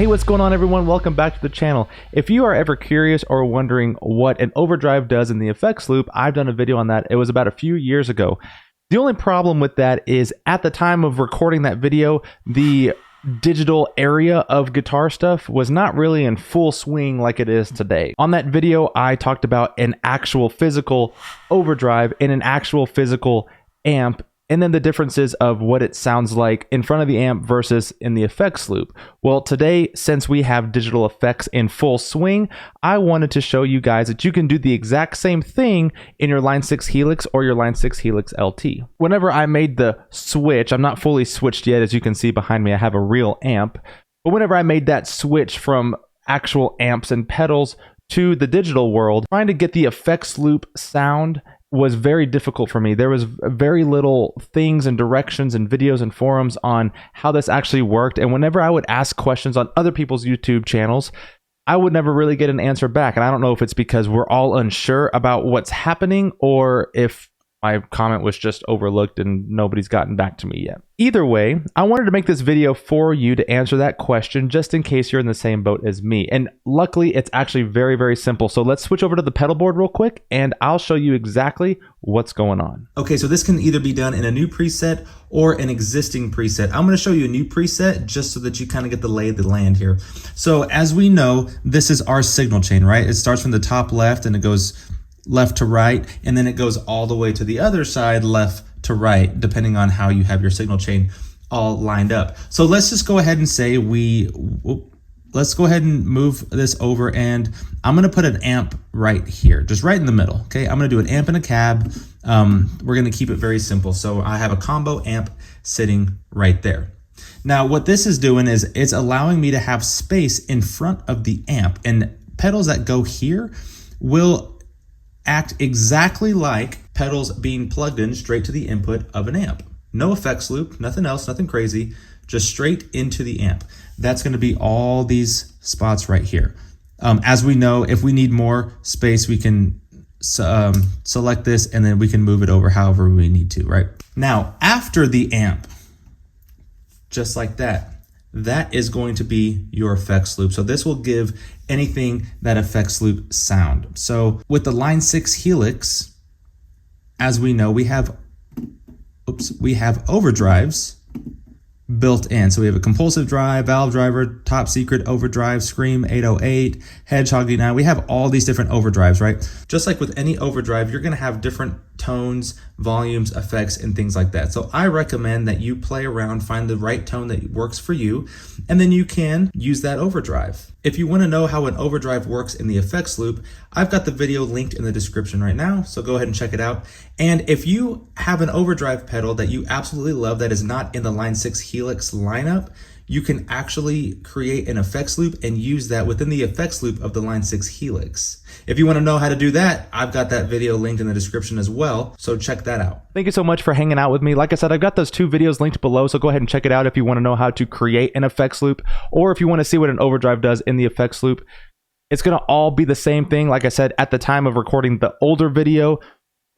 Hey, what's going on everyone? Welcome back to the channel. If you are ever curious or wondering what an overdrive does in the effects loop, I've done a video on that. It was about a few years ago. The only problem with that is at the time of recording that video, the digital area of guitar stuff was not really in full swing like it is today. On that video, I talked about an actual physical overdrive in an actual physical amp, and then the differences of what it sounds like in front of the amp versus in the effects loop. Well, today, since we have digital effects in full swing, I wanted to show you guys that you can do the exact same thing in your Line 6 Helix or your Line 6 Helix LT. Whenever I made the switch, I'm not fully switched yet, as you can see behind me, I have a real amp. But whenever I made that switch from actual amps and pedals to the digital world, trying to get the effects loop sound was very difficult for me. There was very little things and directions and videos and forums on how this actually worked. And whenever I would ask questions on other people's YouTube channels, I would never really get an answer back. And I don't know if it's because we're all unsure about what's happening or if my comment was just overlooked and nobody's gotten back to me yet. Either way, I wanted to make this video for you to answer that question just in case you're in the same boat as me. And luckily, it's actually very, very simple. So let's switch over to the pedal board real quick and I'll show you exactly what's going on. Okay, so this can either be done in a new preset or an existing preset. I'm gonna show you a new preset just so that you kind of get the lay of the land here. So as we know, this is our signal chain, right? It starts from the top left and it goes left to right, and then it goes all the way to the other side, left to right, depending on how you have your signal chain all lined up. So let's just go ahead and say let's go ahead and move this over, and I'm gonna put an amp right here, just right in the middle, okay? I'm gonna do an amp and a cab. We're gonna keep it very simple. So I have a combo amp sitting right there. Now, what this is doing is it's allowing me to have space in front of the amp, and pedals that go here will act exactly like pedals being plugged in straight to the input of an amp. No effects loop, nothing else, nothing crazy, just straight into the amp. That's going to be all these spots right here. As we know, if we need more space, we can select this and then we can move it over however we need to, right? Now, after the amp, just like that, that is going to be your effects loop. So this will give anything that effects loop sound. So with the Line 6 Helix, as we know, we have overdrives built in. So we have a compulsive drive, valve driver, top secret, overdrive, scream 808, hedgehog D9. We have all these different overdrives, right? Just like with any overdrive, you're gonna have different tones, volumes, effects, and things like that. So I recommend that you play around, find the right tone that works for you, and then you can use that overdrive. If you wanna know how an overdrive works in the effects loop, I've got the video linked in the description right now, so go ahead and check it out. And if you have an overdrive pedal that you absolutely love that is not in the Line 6 Helix lineup, you can actually create an effects loop and use that within the effects loop of the Line 6 Helix. If you want to know how to do that, I've got that video linked in the description as well, so check that out. Thank you so much for hanging out with me. Like I said, I've got those two videos linked below, so go ahead and check it out if you want to know how to create an effects loop, or if you want to see what an overdrive does in the effects loop. It's going to all be the same thing. Like I said, at the time of recording the older video,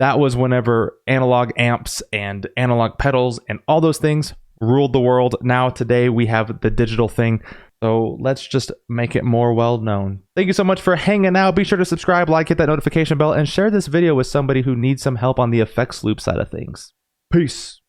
that was whenever analog amps and analog pedals and all those things ruled the world. Now today we have the digital thing, so let's just make it more well known. Thank you so much for hanging out. Be sure to subscribe, like, hit that notification bell, and share this video with somebody who needs some help on the effects loop side of things. Peace.